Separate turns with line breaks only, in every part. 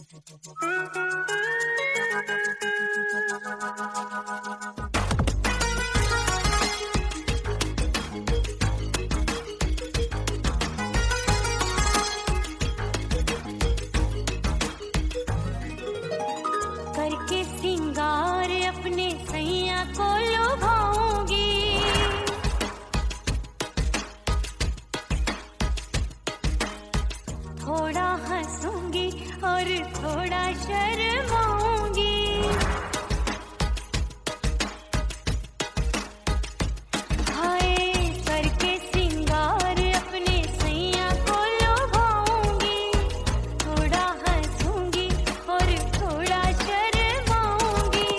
करके सिंगार अपने सैया को लुभाऊंगी, थोड़ा हंसूंगी और थोड़ा शर्माऊंगी। हाय करके सिंगार अपने सैया को लुभाऊंगी, थोड़ा हंसूंगी और थोड़ा शर्माऊंगी।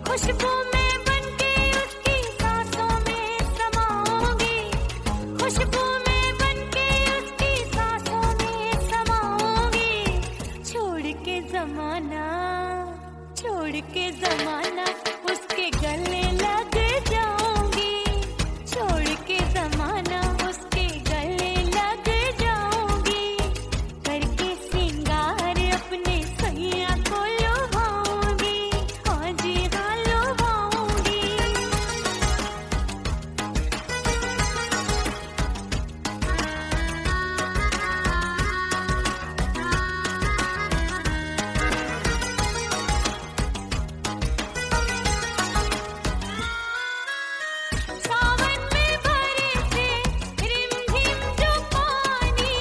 खुशबू में बनके उसकी सांसों में समाऊंगी, खुशबू में बनके उसकी सांसों में समाऊंगी। छोड़ के जमाना उसके गले लग जाऊंगी, छोड़ के जमाना उसके गले लग जाऊंगी। करके सिंगार अपने सैया को लुभाऊंगी, हाँ जी हाँ लुभाऊंगी। सावन में बरसे रिमझिम जो पानी,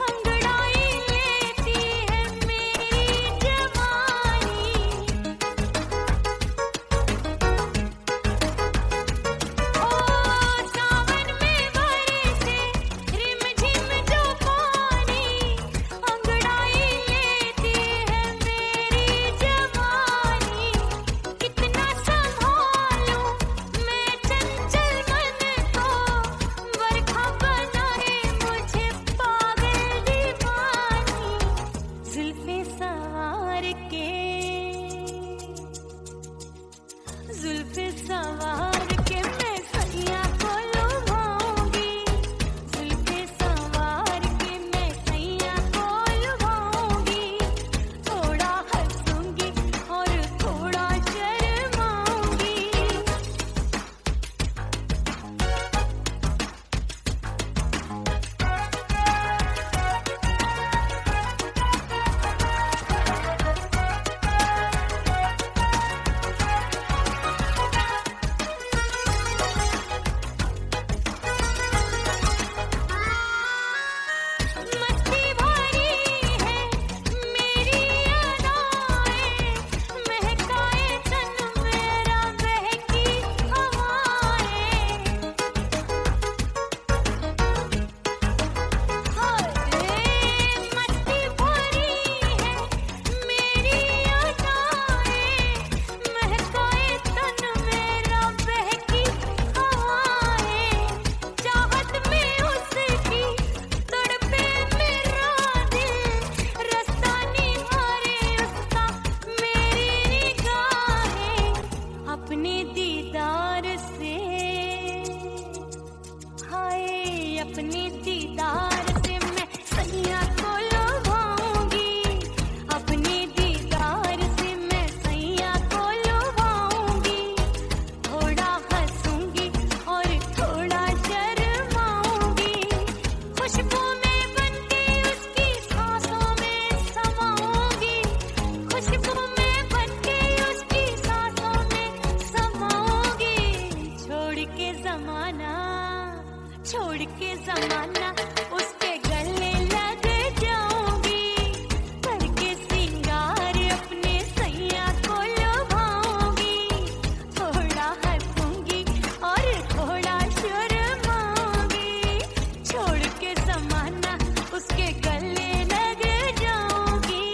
अंगड़ाई लेती है मेरी जवानी। ओ सावन में बरसे रिमझिम जो पानी, अंगड़ाई लेती है मेरी जवानी। कितना संभालूं मैं चंचल मन को, बरखा बनाए मुझे पागल दीवानी। जुल्फे सवार के मैं सैया को लुभाऊंगी, जुल्फे सवार के मैं सैया को लुभाऊंगी। थोड़ा हंसूंगी और थोड़ा शर्माऊंगी। मस्ती भरी है मेरी अदाएं, महकाए तन मेरा बहकी हवाएं। मस्ती भरी है मेरी अदाएं, महकाए तन मेरा बहकी हवाएं। चाहत में उसकी तड़पे मेरा दिल, रास्ता निहारे उसका मेरी निगाहें। अपने दीदार से, हाय अपने दीदार से मैं सैया को लुभाऊंगी, अपने दीदार से मैं सैया को लुभाऊंगी। थोड़ा हंसूंगी और थोड़ा शर्माऊंगी। खुशबू में बनके उसकी सांसों में समाऊंगी, खुशबू में बनके उसकी सांसों में समाऊंगी। छोड़ के जमाना उसके गले लग जाऊंगी। करके सिंगार अपने सैया को लुभाऊंगी, थोड़ा हंसूंगी और थोड़ा शर्माऊंगी। छोड़ के जमाना उसके गले लग जाऊंगी।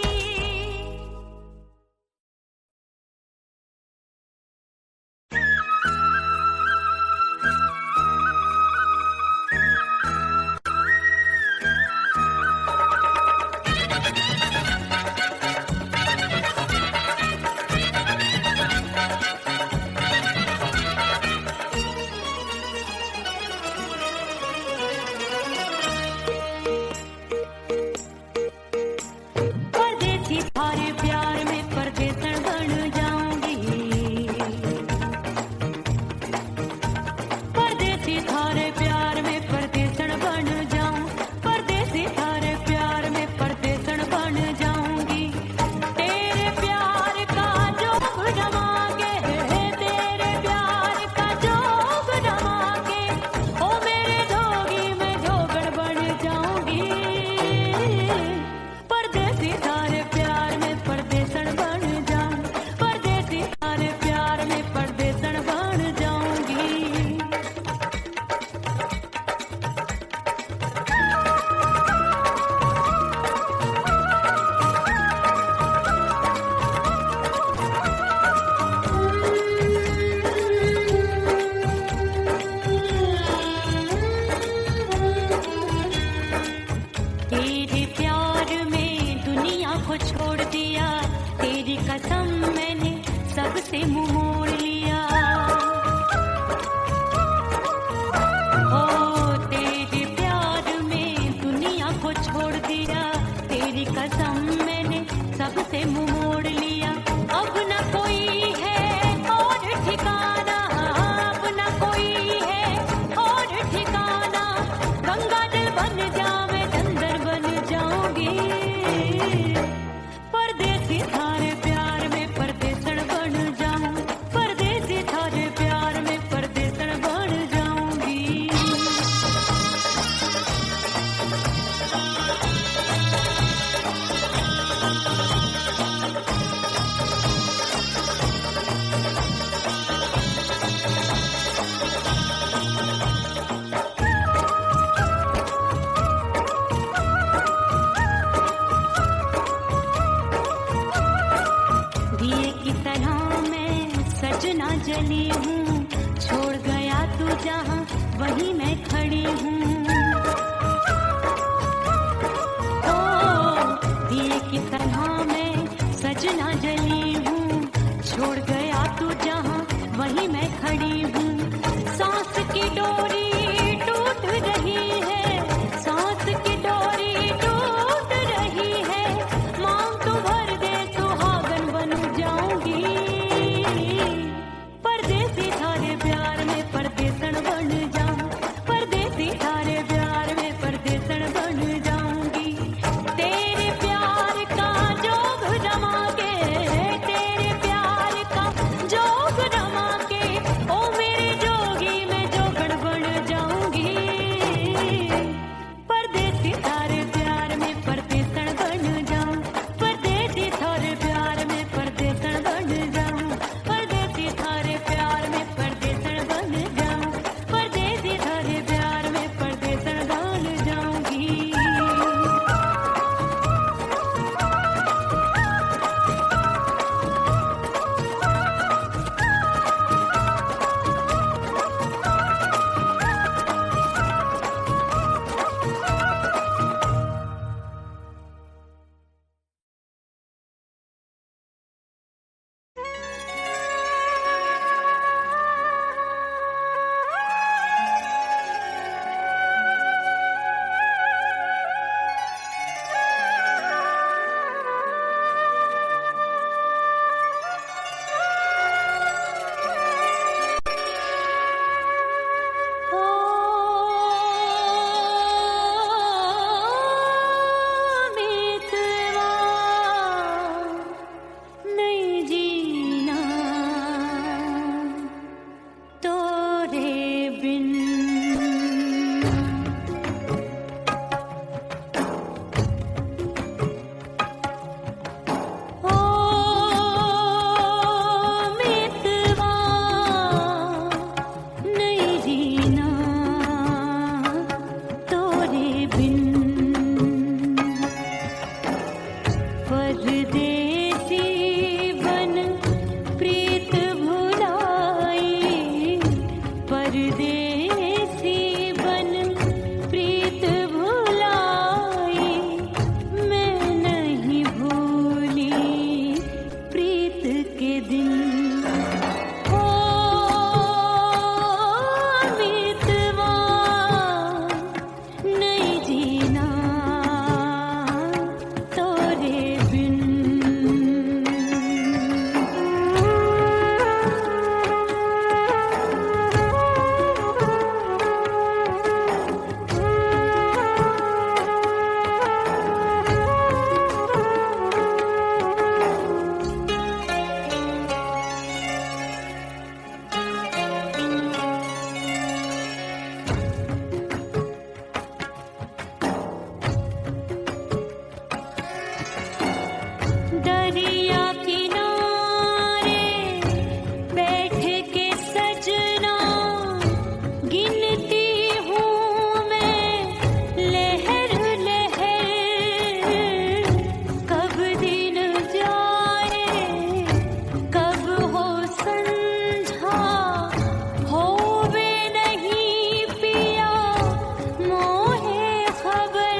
बन जावे चंदर बन जाऊंगी। परदेसी थारे प्यार में परदेसन बन जाऊं, परदेसी थारे प्यार में परदेसन बन जाऊंगी। दिए की तरह मैं सजना जली हूँ, छोड़ गया तू जहाँ वहीं मैं खड़ी हूँ। ओ दिए की तरह मैं सजना जली हूँ, छोड़ गया तू जहाँ वहीं मैं खड़ी हूँ। सांस की डोरी टूट रही है, सांस की डोरी टूट रही है, मांग तू भर दे सुहागन बन जाऊंगी। परदेसी थारे प्यार में परदेसन बन जाऊं, परदेसी थारे प्यार में परदेसन बन जाऊंगी। तेरे प्यार का जोग जमा के, तेरे प्यार का जोग जमा के, ओ मेरे जोगी मैं जोगण बन जाऊंगी। परदेसी थारे प्यार में परदेसन बन जाऊं, परदेसी थारे प्यार में परदेसन बन जाऊं, परदेसी थारे प्यार में परदेसन बन जाऊं, परदेसी थारे प्यार में परदेसन बन जाऊंगी। नहीं जीना तोरे बिन, ओ मितवा नहीं जीना तोरे बिन। परदेसी बन प्रीत भुलाई, परदेसी बन प्रीत भुलाई, मैं नहीं भूली प्रीत के दिन। ओ मितवा नहीं जीना तोरे बिन। दरिया किनारे बैठ के सजना गिनती हूँ मैं लहर लहर, कब दिन जाए कब हो संझा, होवे नहीं पिया मोहे खबर।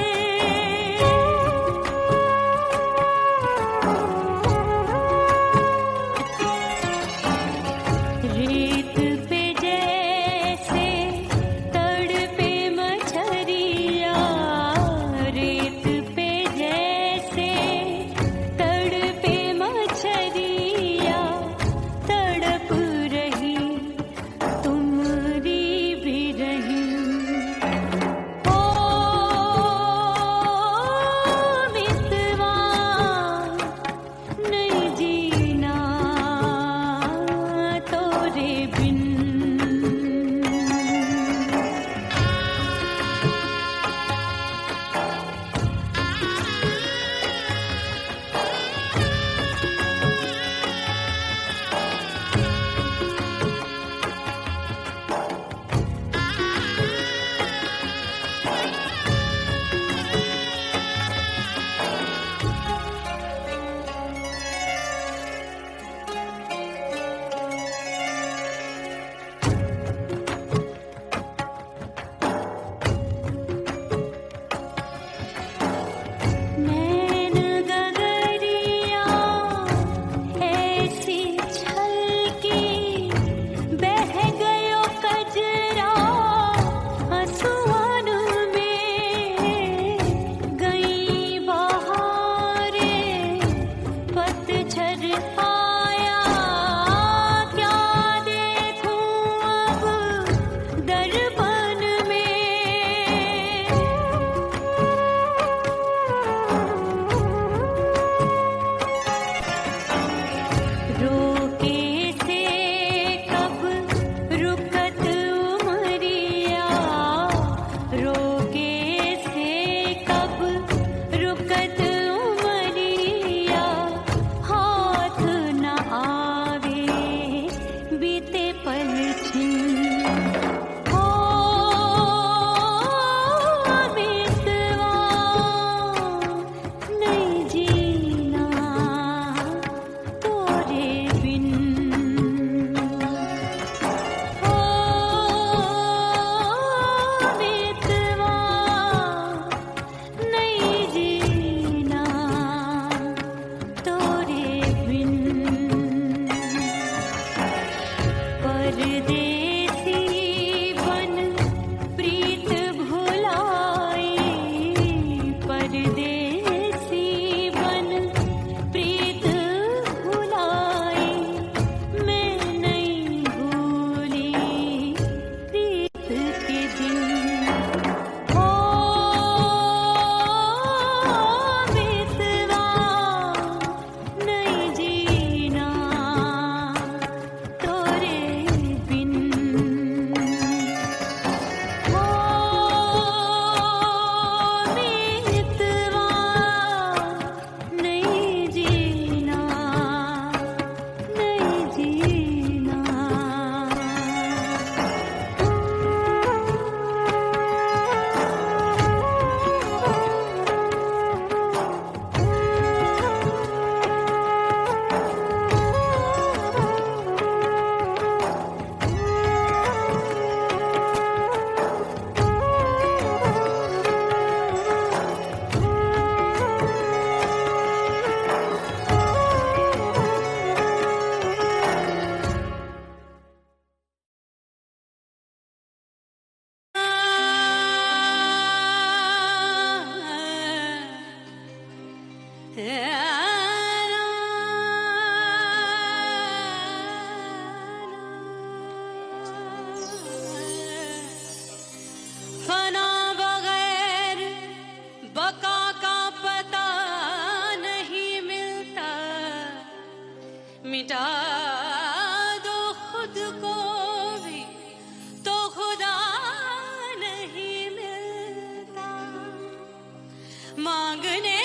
मांगने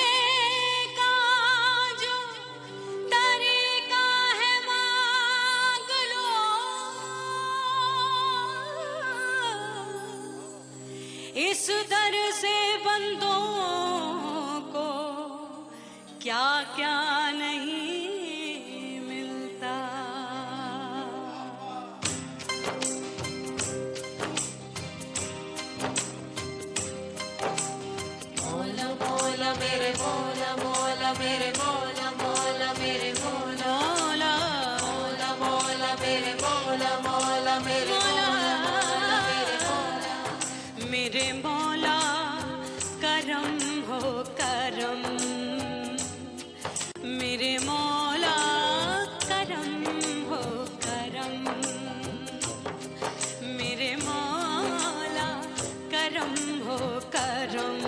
का जो तरीका है मांग लो, इस दर से बंदों को क्या क्या नहीं मिलता। मौला मौला मेरे मौला मौला मेरे मौला मौला मेरे मौला मौला मौला मेरे मौला मौला मेरे मौला मेरे मौला मेरे मौला करम हो करम, मेरे मौला करम हो करम, मेरे मौला करम हो करम,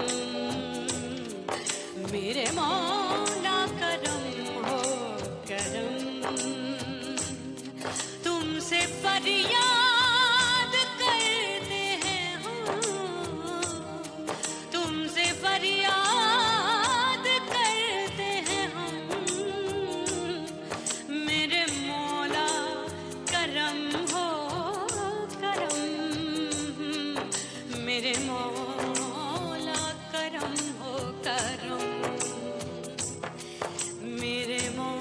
मेरे मौला करम हो करम। तुमसे फरियाद करते हैं हम, तुमसे फरियाद करते हैं हम, मेरे मौला करम हो करम, मेरे मौला करम हो करम, मेरे मौला।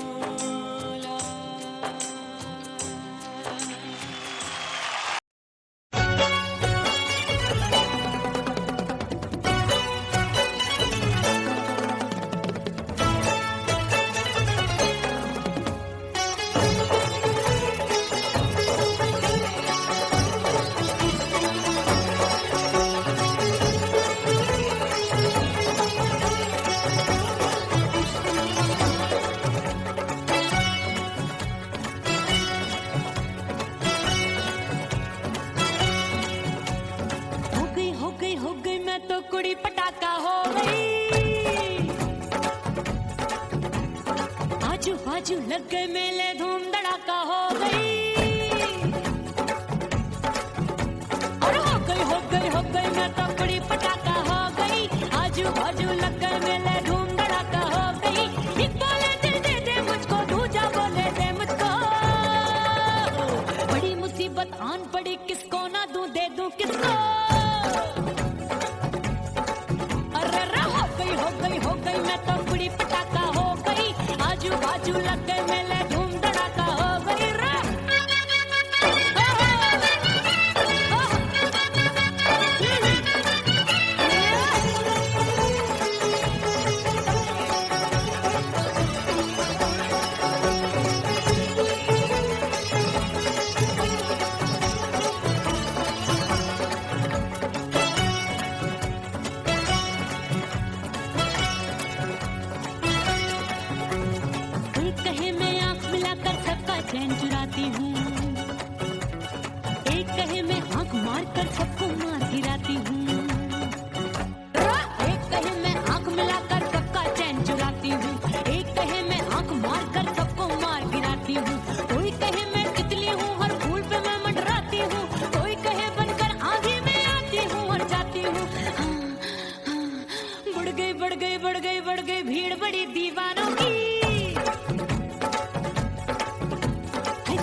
हो गई मैं तो कुड़ी पटाखा हो गई, आजू बाजू लग गए मेले धूम धड़ाका हो गई। और हो गई मैं तो कुड़ी पटाखा हो गई, आजू बाजू लग गए मेले धूम धड़ाका हो गई। एक बोले दिल दे दे मुझको, दूजा बोले दे मुझको, बड़ी मुसीबत आन पड़ी किसको ना दूं दे दूं किसको। हो गई मैं तो कुड़ी पटाखा हो गई, आजू बाजू लग गए मेले धूम धड़ाका हो गई रे। चैन चुराती हूँ, एक कहे मैं आंख मार कर सबको मार गिराती हूँ, एक कहे मैं आंख मिलाकर सबका चैन चुराती हूँ, एक कहे मैं आंख मार कर सबको मार गिराती हूँ। कोई कहे मैं तितली हूँ हर फूल पे मैं मंडराती हूँ, कोई कहे बनकर आंधी में आती हूँ और जाती हूँ। बढ़ गई भीड़ बड़ी दीवानों की,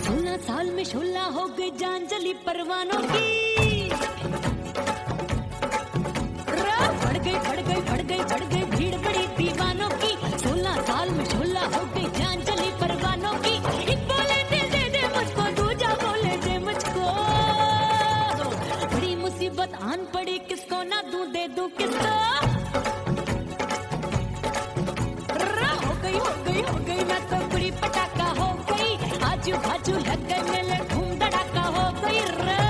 16 साल में शोला हो गई जान जली परवानों की। बढ़ गई भीड़ बड़ी दीवानों की, 16 साल में शोला हो गई जान जली परवानों की। एक बोले दिल दे दे मुझको, दूजा बोले दे मुझको, बड़ी मुसीबत आन पड़ी किसको ना दूं दे दूं किसको। हो गई मैं तो कुड़ी पटाखा हो गई, आजू बाजू लग गए मेले धूम धड़ाका हो गई रे।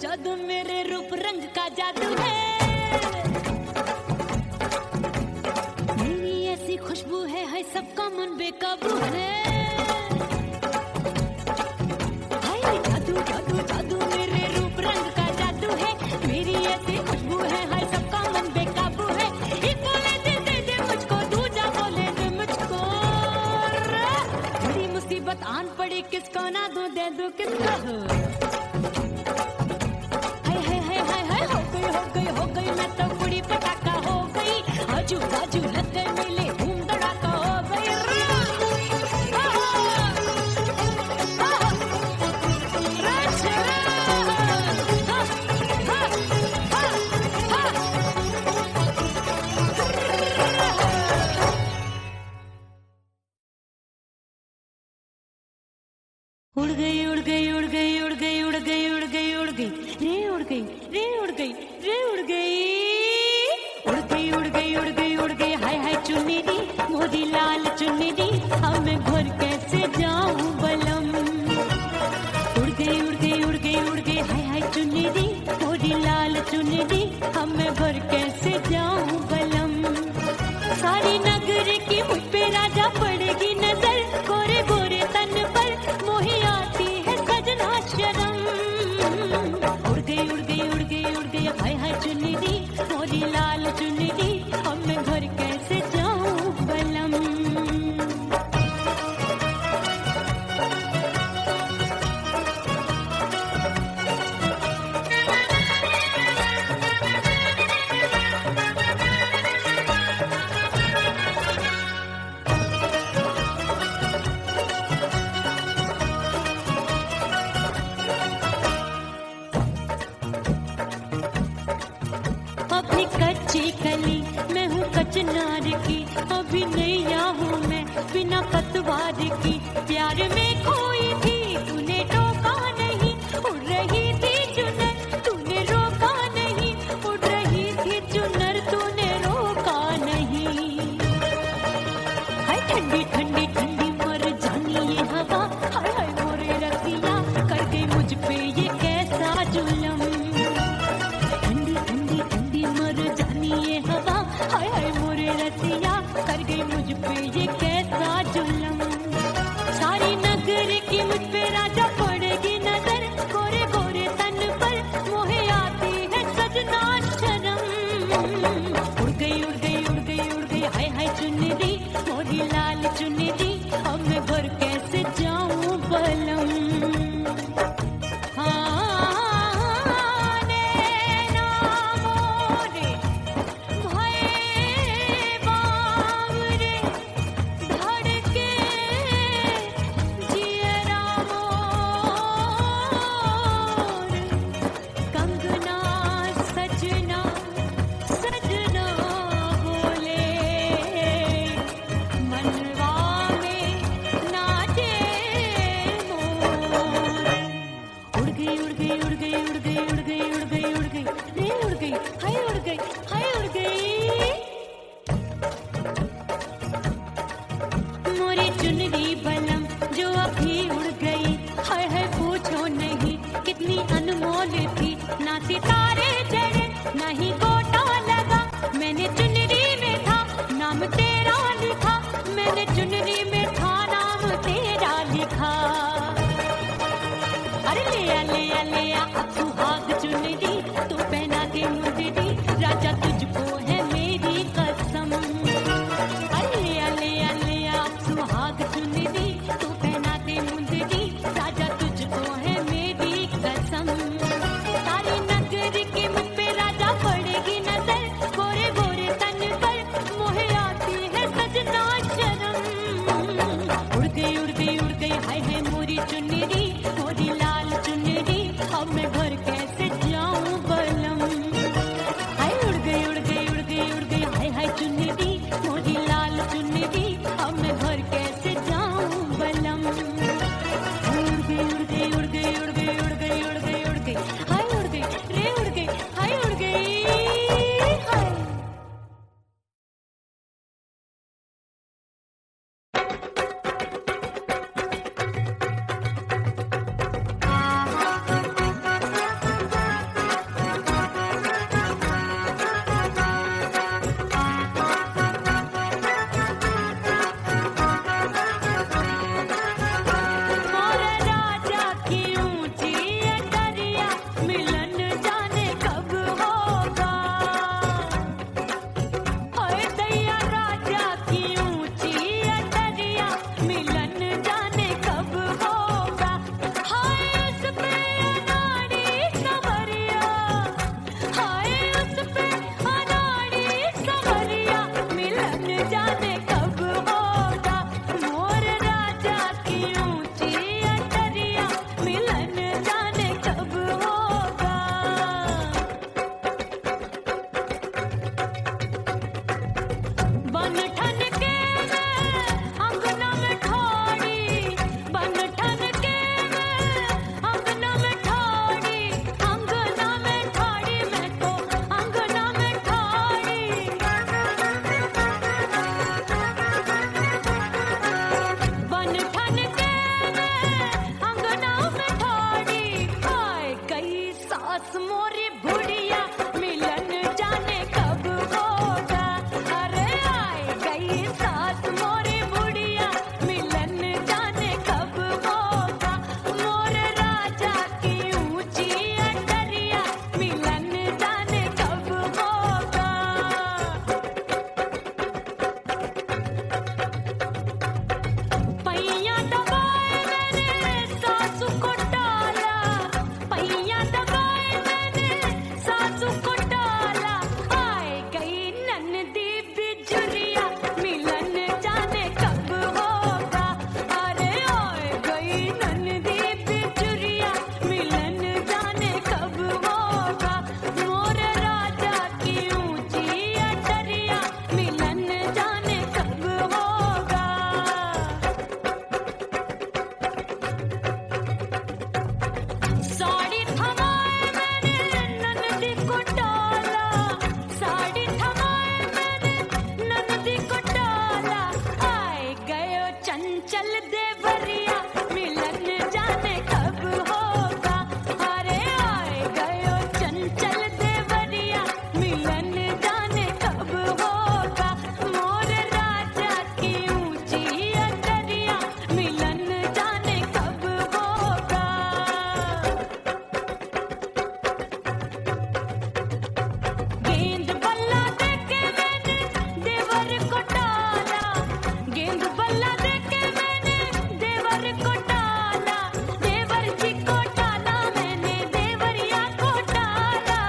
जादू मेरे रूप रंग का जादू है। मेरी ऐसी खुशबू है सबका मन बेकाबू है। हाय जादू जादू जादू मेरे रूप रंग का जादू है। मेरी ऐसी खुशबू है सबका मन बेकाबू है। एक बोले दे मुझको, दूजा बोले दे मुझको। बड़ी मुसीबत आन पड़ी, किसको ना दूं दे दूं किसको। हो गई मैं तो बुढ़ी पटाखा हो गई। आजू बाजू लग गए मेले, धूम धड़ाका हो गई। उड़ गई उड़ गई उड़ गई उड़ गई उड़ गई उड़ गई उड़ गई रे उड़ गई रे उड़ गई रे उड़ गई उड़ गई उड़ गई उड़ गई उड़ गई। हाय हाय चुन्नी दी मोदी लाल चुन्नी दी, अब मैं घर कैसे जाऊं बलम। उड़ गई उड़ गई उड़ गई उड़ गई हाय हाय चुन्नी दी मोदी लाल चुन्नी दी, अब मैं घर कैसे जाऊं बलम। सारी नगर की मुझ पे राजा पड़ेगी नजर, गोरे गोरे तन पर मोही आती है सजना शर्म। उड़ गई उड़ गई उड़ गई उड़ गई हाय हाय चुन्नी दी मोदी लाल चुन्नी दी, अब मैं घर कैसे जाऊं बलम। कच्ची कली मैं हूँ कचनार की, अभी नैया हूँ मैं बिना पतवार की। प्यार में खोई थी तूने टोका नहीं, उड़ रही थी चुनर तूने रोका नहीं, उड़ रही थी चुनर तूने रोका नहीं। हाय ठंडी ठंडी ठंडी मर जानी ये हवा, हाय हाय मोरे रतिया कर गई मुझ पे ये कैसा जुल्म। ये हवा हाय हाय मोरे रतिया कर गई मुझ पे ये कैसा जुल्म। सारी नगर की मुझ पे राजा पड़ेगी नजर, गोरे गोरे तन पर मोहे आती है सजना शर्म। उड़ गई उड़ गई उड़ गई उड़ गई हाय हाय चुन्नी दी मोदी लाल चुन्नी दी, अब मैं घर कैसे जाऊं बलम। सितारे चढ़े नहीं गोटा लगा, मैंने चुनरी में था नाम तेरा लिखा, मैंने चुनरी में था नाम तेरा लिखा। अरे ले आ अब सुहाग चुनरी तू पहना दे मुझे दी, राजा तुझको है मेरी कसम। अरे ले आ अब सुहाग चुनरी तू पहना दे मुझे दी, राजा तुझको है मेरी कसम। चुन्नी मोदी लाल चुन्नी, अब मैं घर कैसे जाऊं बलम। हाय उड़ गई उड़ गई उड़ गई उड़ गई हाय हाय चुन्नी मोदी लाल चुन्नी, अब मैं घर कैसे जाऊं बलम। उड़ गई उड़ गई उड़ गई उड़ गई उड़ गई उड़ गई उड़ गई हाय उड़ गई रे उड़ गई हाय उड़ गई हाय। सास मोरी बुढ़िया मिलन जाने कब होगा। अरे आए गई सास मोरी बुढ़िया मिलन जाने कब होगा। मोर राजा की ऊंची अटरिया मिलन जाने कब होगा। पैया दबाए मैंने सासू को डाला, पैया दबाए मैंने सासू को डाला। आए गई ननदी बिजुरिया मिलन जाने कब होगा। अरे आए गई ननदी बिजुरिया मिलन जाने कब होगा। मोर राजा की ऊंची अटरिया मिलन जाने कब होगा। साड़ी थमाए मैंने ननदी को डाला, साड़ी थमाए मैंने ननदी को डाला। आए गयो चंचल देवरिया मिलन जाने कब होगा। अरे आए गयो चंचल देवरिया मिलन जाने कब होगा। मोर राजा की ऊंची अटरिया मिलन जाने कब होगा। गेंद बल्ला देके मैंने देवर को डाला, गेंद बल्ला देके मैंने देवर को डाला। देवर जी को डाला मैंने देवरिया को डाला।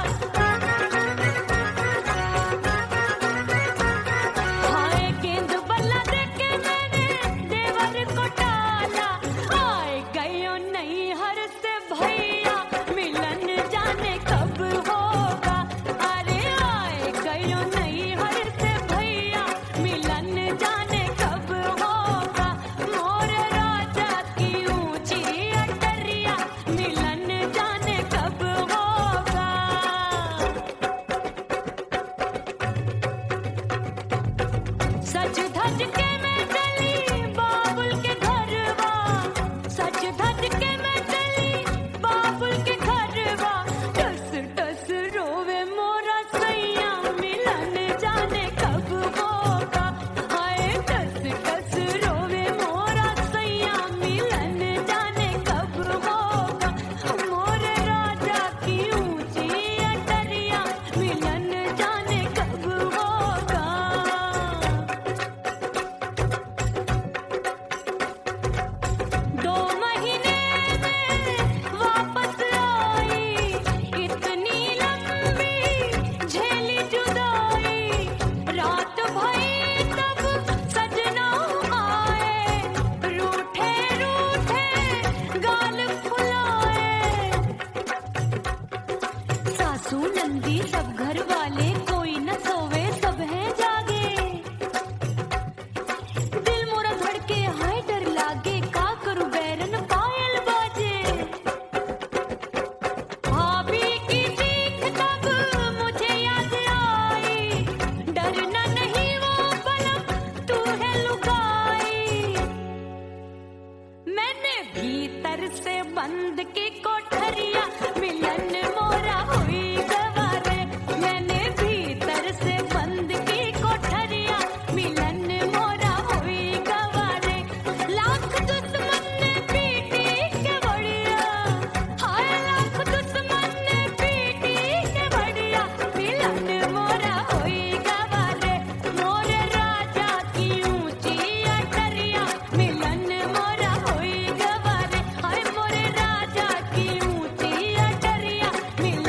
हाय गेंद बल्ला देके मैंने देवर को डाला। आए गयो नैहर से भैया मिलन जाने कब होगा। अरे आए गयो नैहर से भैया मिलन जाने कब होगा। मोर राजा की ऊंची अटरिया मिलन जाने कब होगा। सज धज के मैं चली बाबुल के घरवा, सज धज के मैं चली बाबुल के घरवा। टस टस रोवे मोरा सैया मिलन जाने कब होगा। हाय टस टस रोवे मोरा सैया मिलन जाने कब होगा। मोर राजा की ऊंची अटरिया मिलन जाने कब होगा। दो महीने में वापस आई, इतनी लंबी झेली जुदाई। रात भई तब सजना आए, रूठे रूठे गाल फुलाए। सासू नंदी सब घर वाले कोई न सोवे सब हैं जागे। दिल मोरा धड़के हाय डर लागे का करूं बैरन पायल बाजे। भाभी की चीख तब मुझे याद आई, डरना नहीं वो बलम तू है लुगाई। मैंने भीतर से बंद की कोठरिया मिलन मोरा हुई गवारे। मैंने भीतर से बंद की कोठरिया मिलन मोरा हुई गवारे। लाख दुश्मन ने पीटी के बढ़िया, हाय लाख दुश्मन ने पीटी के बढ़िया। मिलन मोरा हुई गवारे। मोर राजा की ऊंची अटरिया मिलन मोरा हुई गवारे। हाय मोर राजा की ऊंची अटरिया मिलन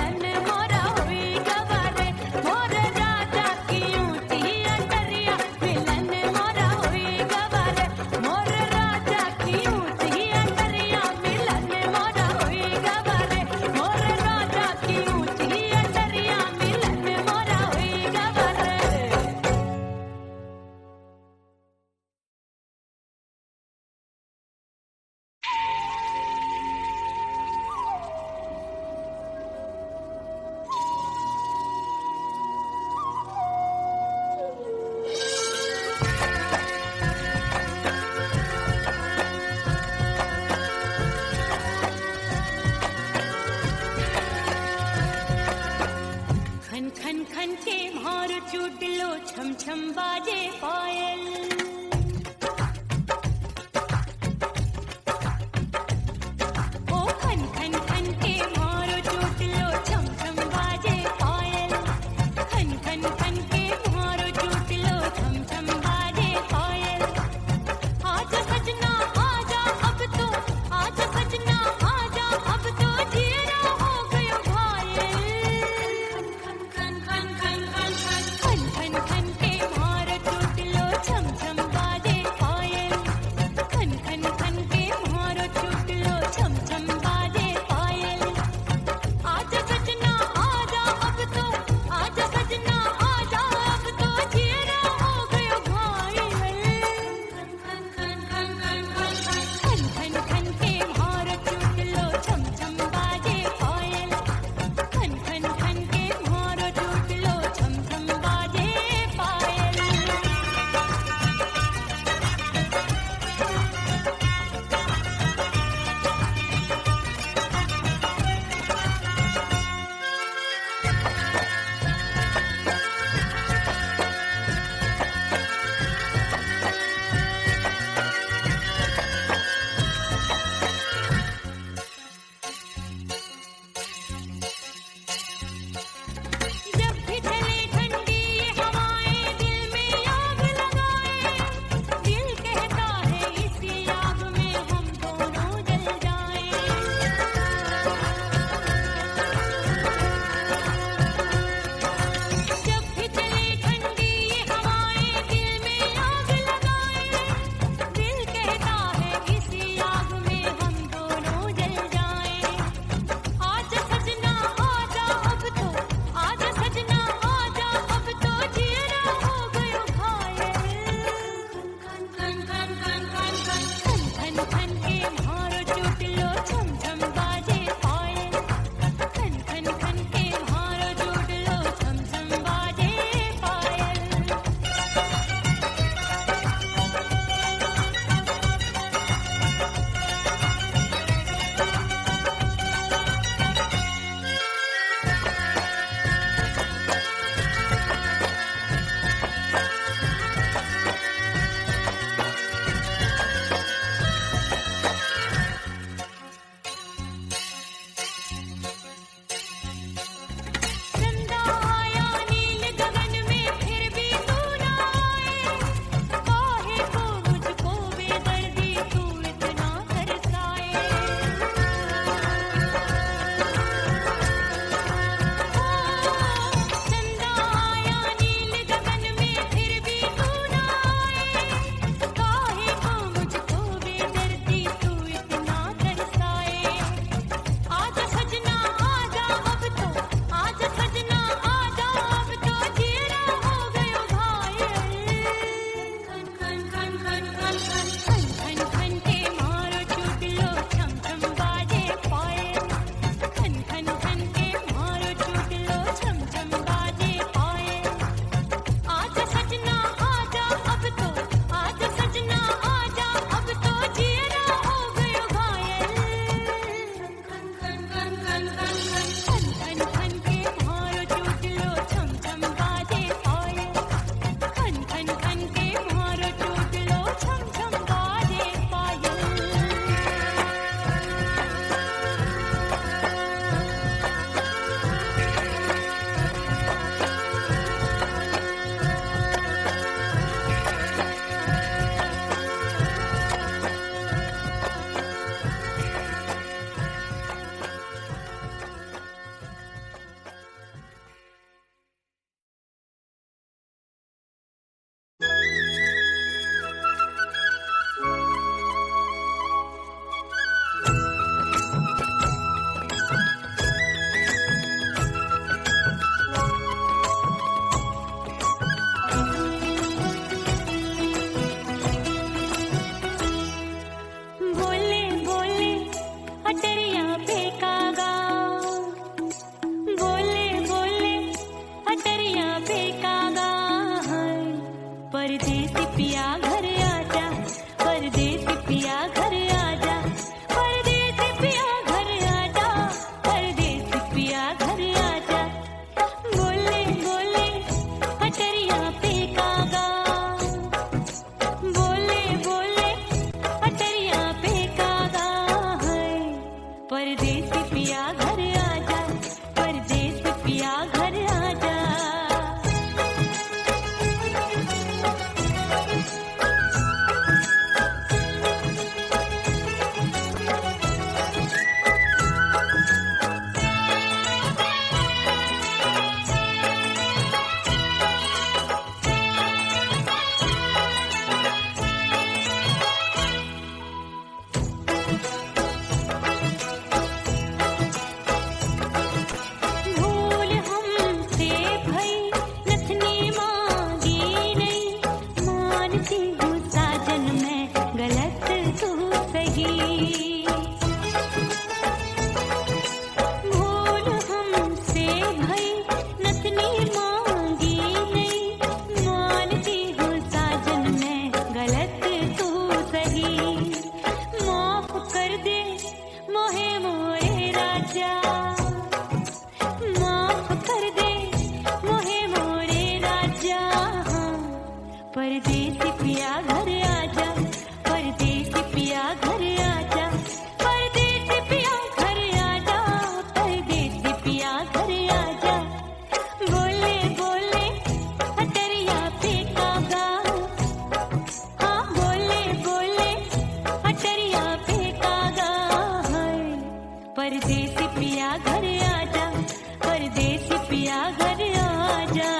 पिया घर आजा, परदेसी पिया घर आजा, परदेसी पिया घर आजा, परदेसी पिया घर आजा। बोले बोले अटरिया पे कागा, बोले बोले अटरिया पे कागा है, परदेसी पिया घर आजा, परदेसी पिया घर आजा। भूल हमसे भई नथनी मांगी नहीं, मानती हूँ साजन मैं गलत तू सही। भूल हमसे भई नथनी मांगी नहीं, मानती हूँ साजन मैं गलत तू सही। माफ कर दे मोहे मोरे राजा, माफ कर दे मोहे मोरे राजा। परदेसी पिया घर आजा, परदेसी पिया घर आजा, परदेसी पिया घर आजा, परदेसी पिया घर आजा। बोले बोले अटरिया पे कागा, हाँ बोले बोले अटरिया पे कागा है, परदेसी पिया घर आजा, परदेसी पिया घर आजा।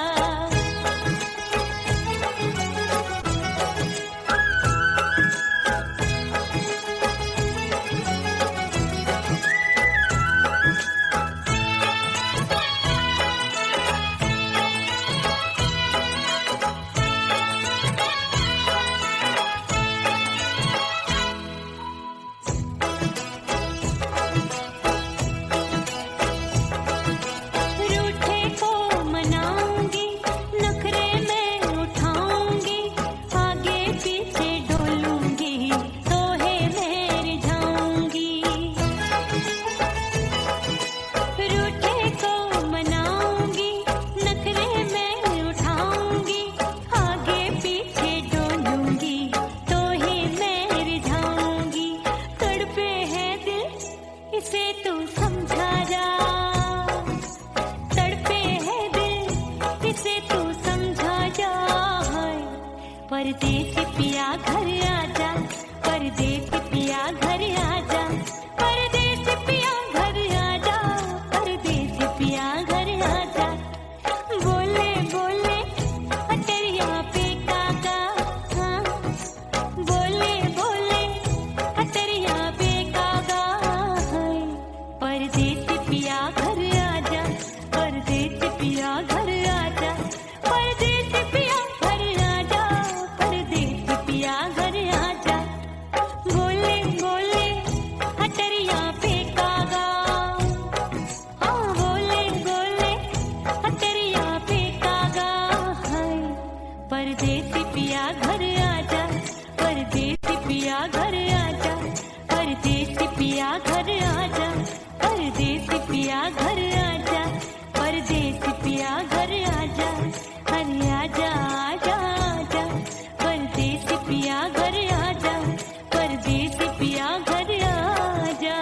रूठे को मनाऊंगी, नखरे में उठाऊंगी, आगे पीछे डोलूंगी, तोहे मैं रिझाऊंगी। रूठे को मनाऊंगी, नखरे में उठाऊंगी, आगे पीछे डोलूंगी, तोहे मैं रिझाऊंगी। तड़पे है दिल इसे तू समझा जा, तड़पे है दिल इसे तू समझा जा है, परदेसी पिया घर आजा, परदेसी पिया घर आजा, परदेसी पिया घर आजा, परदेसी पिया घर आजा। बोले बोले अटरिया पे कागा, हाँ बोले बोले अटरिया पे कागा है, परदेसी पिया घर आजा, परदेसी पिया घर आजा, परदेसी पिया घर आजा, परदेसी पिया घर आजा। बोले बोले अटरिया पे कागा, हाँ बोले बोले अटरिया पे कागा है, परदेसी पिया घर आजा, परदेसी पिया घर आजा, परदेसी पिया घर आजा, परदेसी पिया घर आजा, परदेसी पिया घर आजा, अरे आजा आजा आजा, परदेसी पिया घर आजा, परदेसी पिया घर आजा।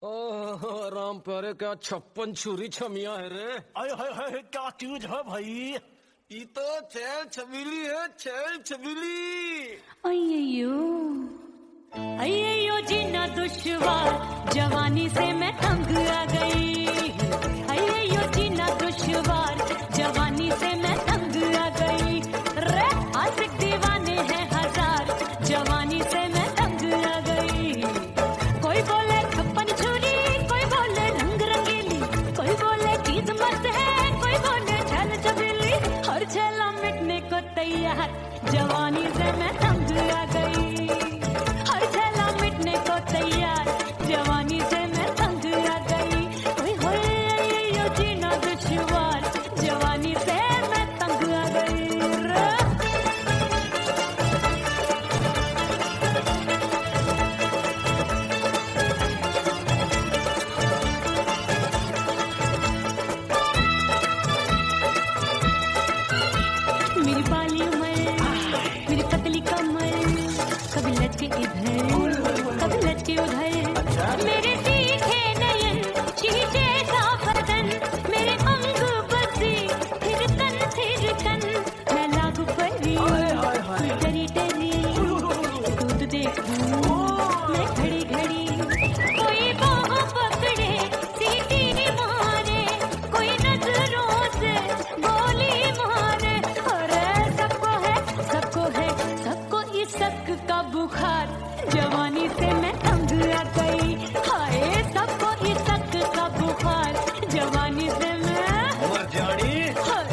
ओह राम प्यारे, क्या 56 छुरी छमिया है रे।
हाय हाय हाय, क्या चीज है भाई?
ये तो छैल छबीली है, छैल छबीली।
अय्यो अय्यो जीना दुश्वार, जवानी से मैं तंग आ गई। अय्यो जीना दुश्वार, जवानी से मैं तंग आ गई। रे आशिक दीवाने हैं हजार, जवानी से मैं तंग आ गई। कोई बोले 56 छुरी, कोई बोले रंग रंगीली, कोई बोले चीज मस्त है, कोई बोले छैल छबीली। हर छैला मिटने को तैयार, जवानी से मैं तंग आ गई। हर छैला मिटने को तैयार, जवानी से मैं तंग आ गई। ओए होए अय्यो जी का बुखार, जवानी से मैं तंग आ गई। हाय सबको इसक का बुखार, जवानी से मैं
मर जानी।
हाय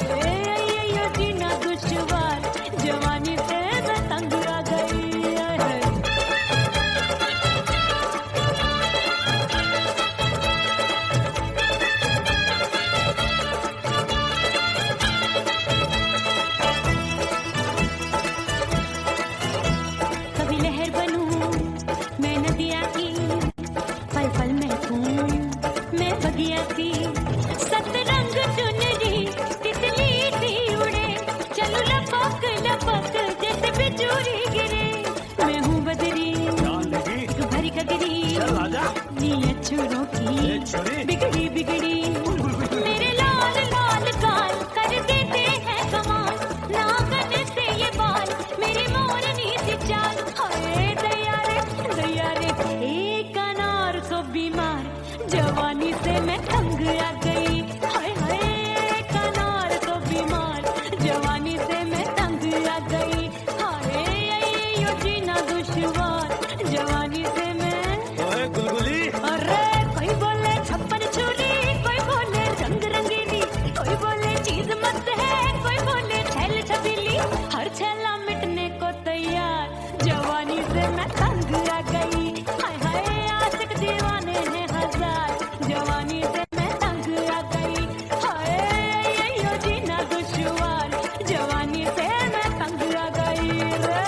ये जीना दुश्वार, जवानी से मैं तंग आ गई। कभी लहर बनूं मैं नदिया की, पल पल महकूं मैं बगिया की। सतरंग चुनरी तितली सी उड़े, चलो लपक लपक जैसे बिजली गिरे। मैं हूँ बदरी भरी कगरी, नी अछूरों की बिगड़ी बिगड़ी। मेरे लाल लाल गाल कर देते हैं कमाल, नागन से ये बाल मेरी मोरनी सी चाल। हाय दया रे एक अनार को बीमार, जवानी से मैं तंग आ गई। हाय हाय एक अनार को बीमार, जवानी से मैं तंग आ गई। हाय यो जीना दुश्वार, जवानी से मैं।
ओए गुलगुली,
अरे कोई बोले छप्पन छुरी, कोई बोले रंग रंगीली, कोई बोले चीज मस्त है, कोई बोले छैल छबीली। हर छैला मिटने को तैयार, जवानी से मैं तंग आ गई। हाय हाय आशिक दीवाने हैं हजार, जवानी से मैं तंग आ गई। हाय यो जीना दुश्वार, जवानी से मैं तंग आ गई रे।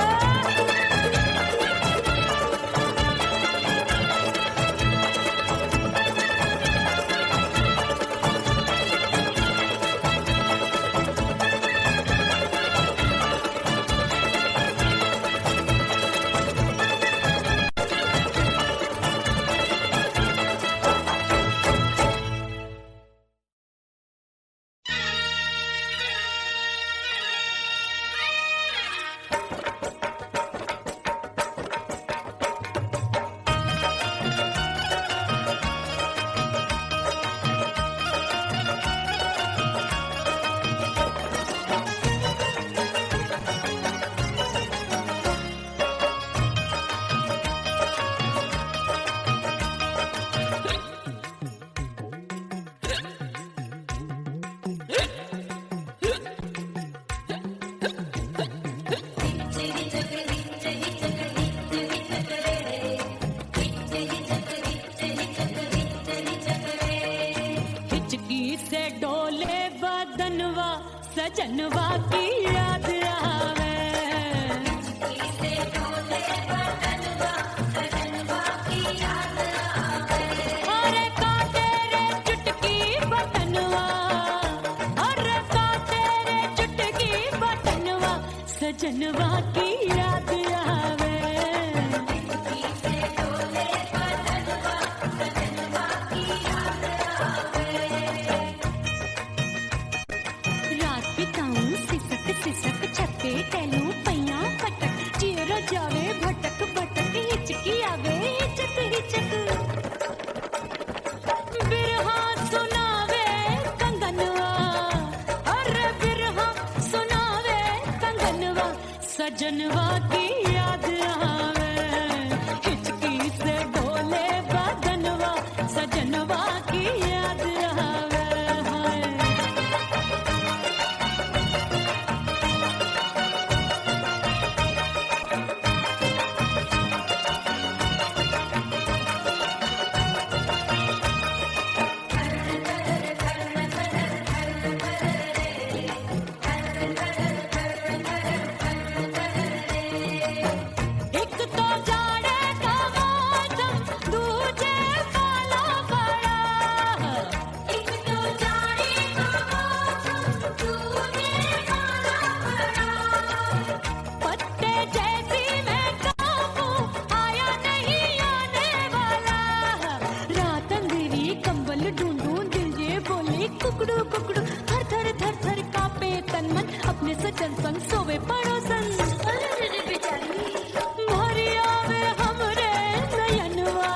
हिचकी से डोले बदनवा, सजनवा की याद आवे। अरे काटे रे चुटकी बटनवा, अरे काटे रे चुटकी बटनवा, सजनवा की याद आवे। रात बिताऊं सिसक सिसक, छत्ते टैलू पैया पटक, चिरो जावे भटक भटक, हिचकी आवे हिचक हिचक। बिरहा सुनावे कंगनवा, अरे बिरहा सुनावे कंगनवा, सजनवा की याद आवे। हिचकी से डोले बदनवा, सजनवा की याद आवे। हाय एक तो जाड़े का मौसम, दूजे काला बड़ा। एक तो जाड़े का मौसम, दूजे काला बड़ा। पत्ते जैसी मैं काबू, आया नहीं आने वाला। रात अंधेरी कंबल ढूंढूं, दिल ये बोले कुकड़ू कुकड़ू। थर थर थर थर कांपे तन मन, अपने सजन संग सोवे पड़ोसन। भरी आवे हमरे नयनवा,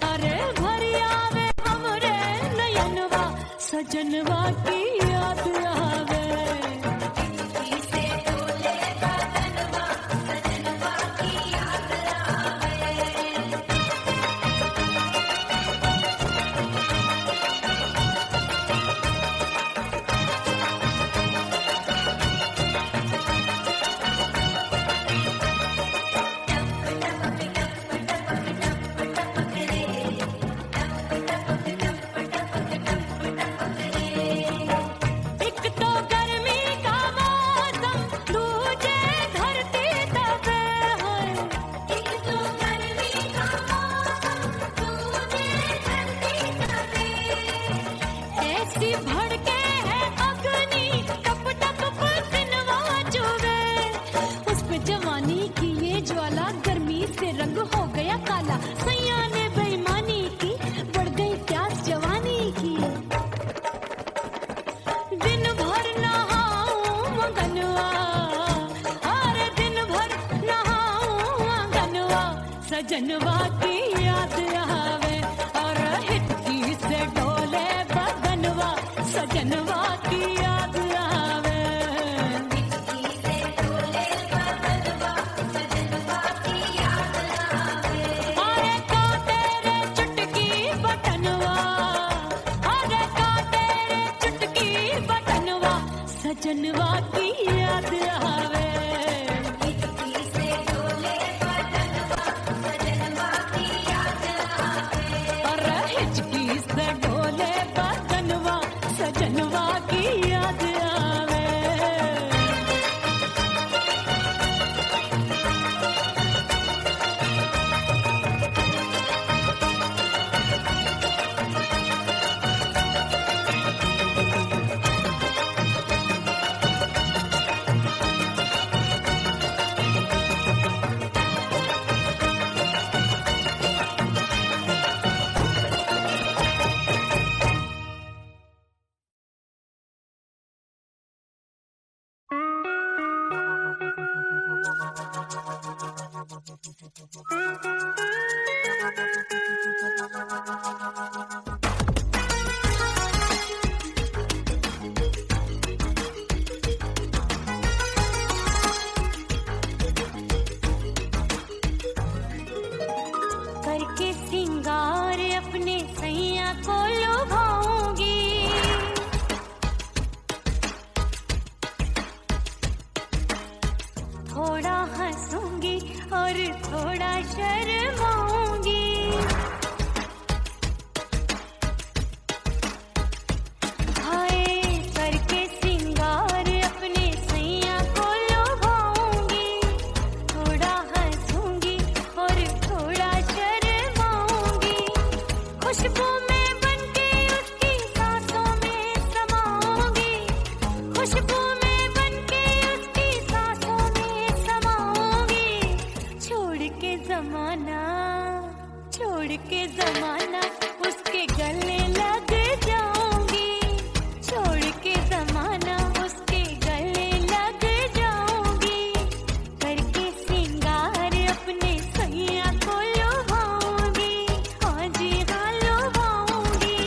अरे भरी आवे हमरे नयनवा, सजनवा की याद आवे। जवानी की ये ज्वाला गर्मी से रंग हो गया काला। सैया ने बेईमानी की, बढ़ गई प्यास जवानी की। दिन भर नहाऊं मगनवा, अरे दिन भर नहाऊं मगनवा, सजनवा की याद आवे और हिचकी से डोले बदनवा, सजनवा की याद आवे। अरे का तेरे चुटकी बटनवा, अरे का तेरे चुटकी बटनवा, सजनवा की याद आवे। अरे हिचकी से डोले बदनवा, सजनवा की याद आवे। करके सिंगार अपने सैया को लुभाऊंगी, थोड़ा हंसूंगी और थोड़ा शर्माऊंगी। हाय करके सिंगार अपने सैया को लुभाऊंगी, थोड़ा हंसूंगी और थोड़ा शर्माऊंगी। खुशबू में बनके उसकी सांसों में समाऊंगी, खुशबू में बनके उसकी सांसों में समाऊंगी। छोड़ के जमाना, छोड़ के जमाना उसके गले लग जाऊंगी, छोड़ के जमाना उसके गले लग जाऊंगी। करके सिंगार अपने सैया को लुभाऊंगी, हाँ जी हाँ लुभाऊंगी।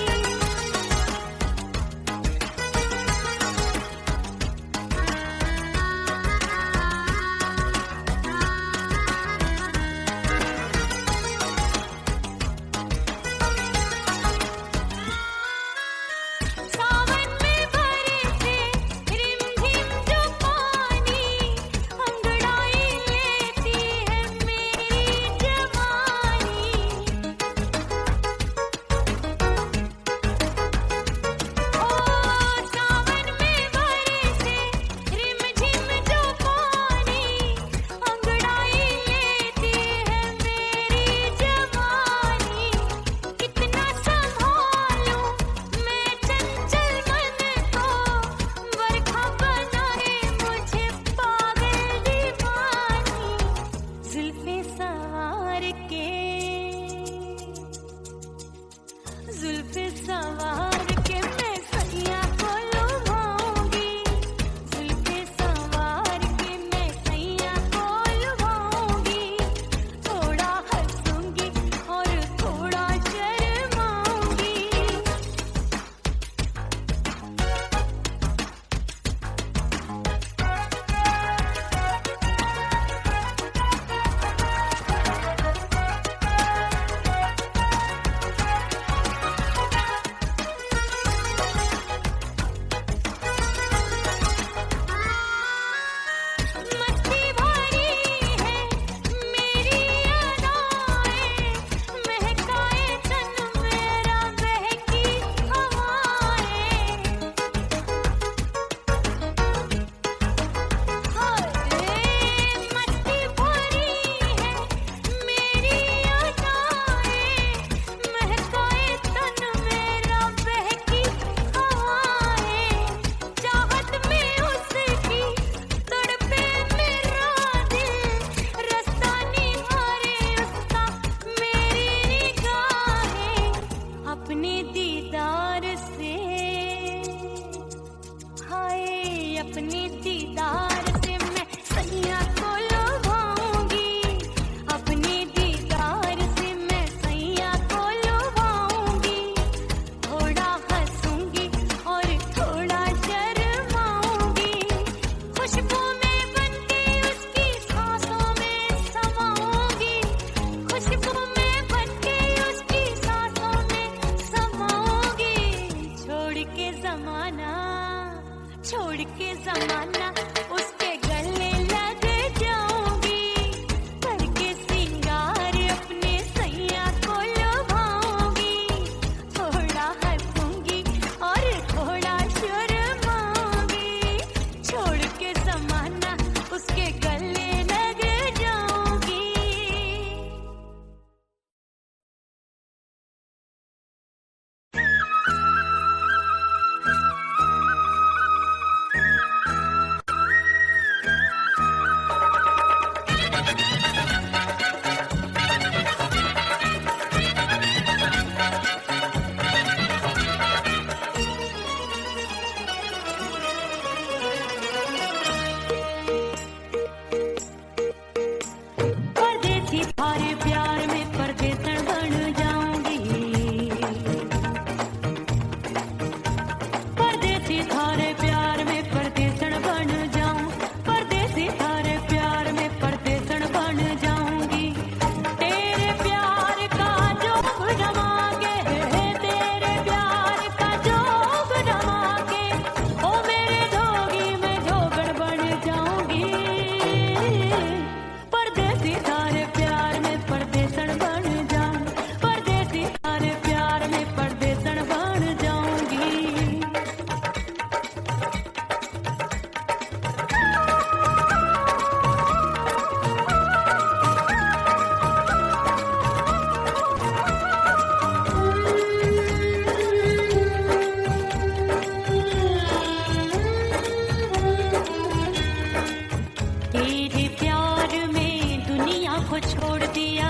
को छोड़ दिया,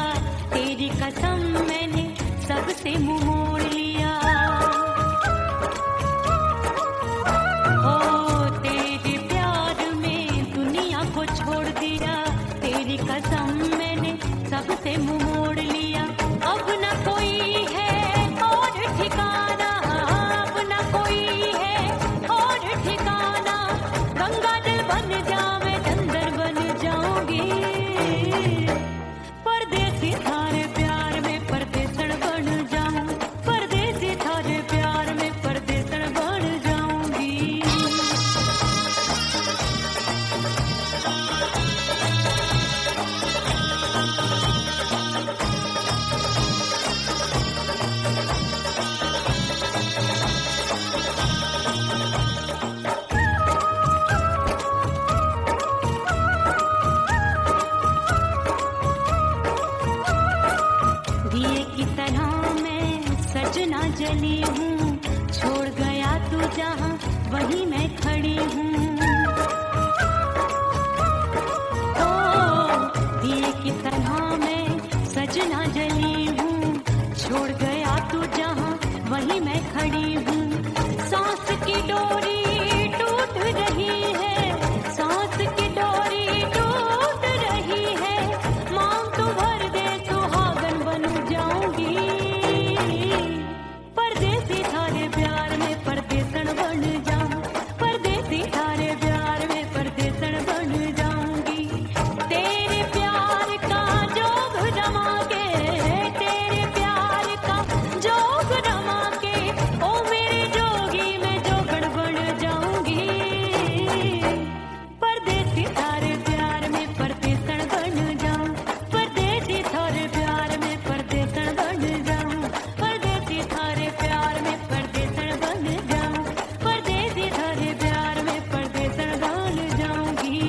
तेरी कसम मैंने सबसे मुंह मोड़ लिया। ओ तेरे प्यार में दुनिया को छोड़ दिया, तेरी कसम मैंने सबसे मुंह मोड़ लिया। अब न कोई है और ठिकाना, अब न कोई है और ठिकाना। गंगा जल बन जावे, चंदर बन जाऊंगी। परदेसी थारे प्यार में परदेसण बन जाऊं, परदेसी थारे प्यार में परदेसण बन जाऊंगी। दिए की तरह मैं सजना जली हूँ, छोड़ गया तू जहाँ वहीं मैं खड़ी हूँ। ओ दिए की तरह मैं सजना जली हूँ, छोड़ गया तू जहाँ वहीं मैं खड़ी हूँ। सांस की डोरी टूट रही है, सांस की डोरी टूट रही है। मांग तू भर दे, सुहागन बन जाऊंगी। परदेसी थारे प्यार में परदेसण बन जाऊं, परदेसी थारे प्यार में परदेसण बन जाऊंगी। तेरे प्यार का जोग जमा के, तेरे प्यार का जोग जमा के, ओ मेरे जोगी मैं जोगण बन जाऊंगी। परदेसी थारे प्यार में परदेसण बन जाऊं, परदेसी थारे प्यार में परदेसण बन जाऊं, परदेसी थारे प्यार में परदेसण बन जाऊं, परदेसी थारे प्यार में परदेसण बन जाऊंगी।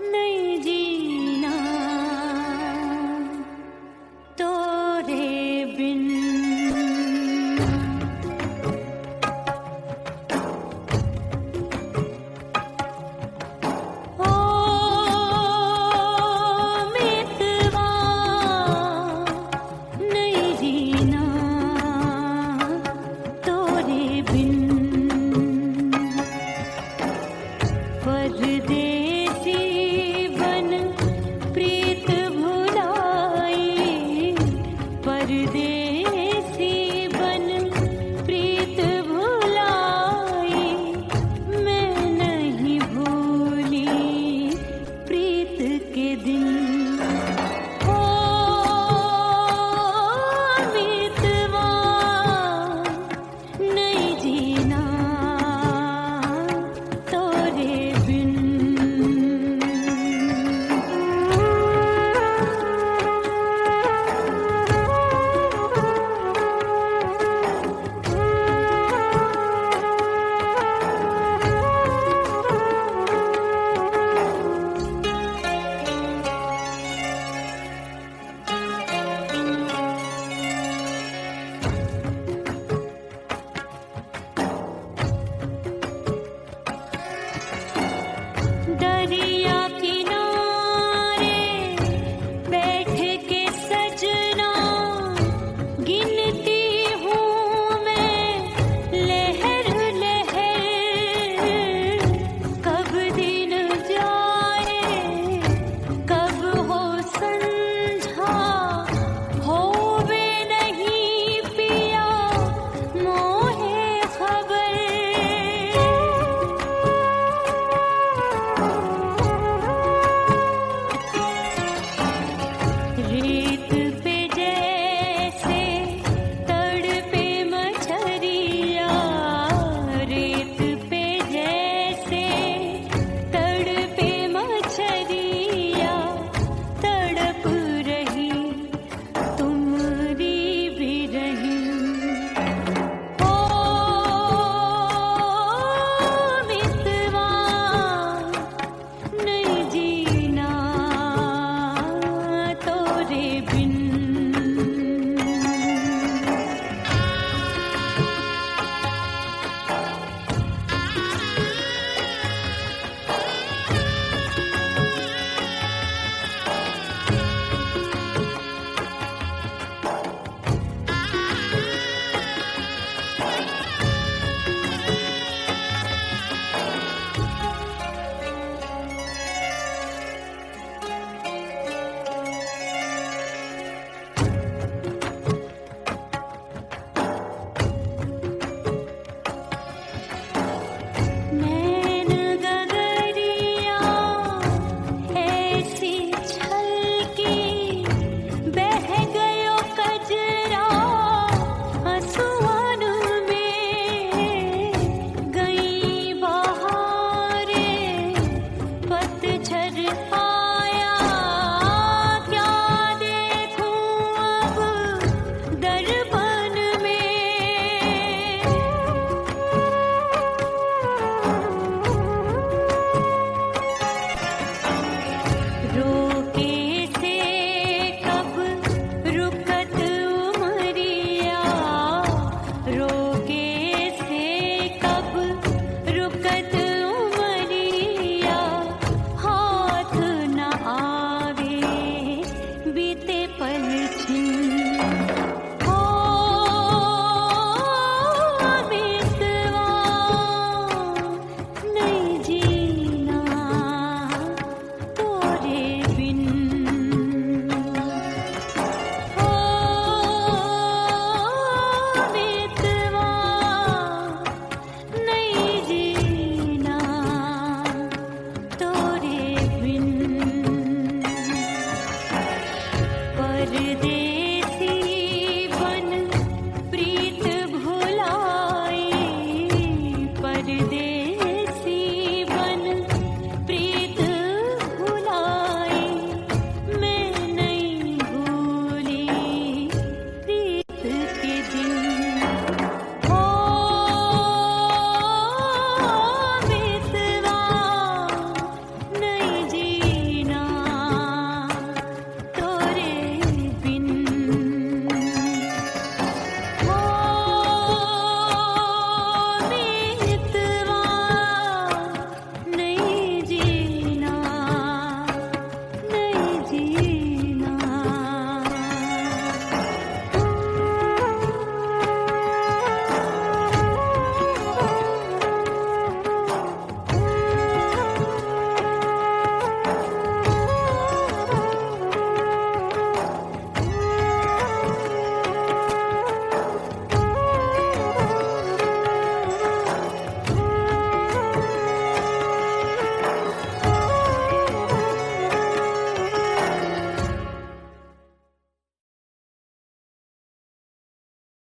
नहीं जीना तोरे बिन। ओ मितवा नहीं जीना तोरे बिन। परदेसी बन प्रीत भुलाई, परदेसी बन प्रीत भुलाई। मैं नहीं भूली प्रीत के दिन। ओ मितवा नहीं जीना तोरे बिन। दरिया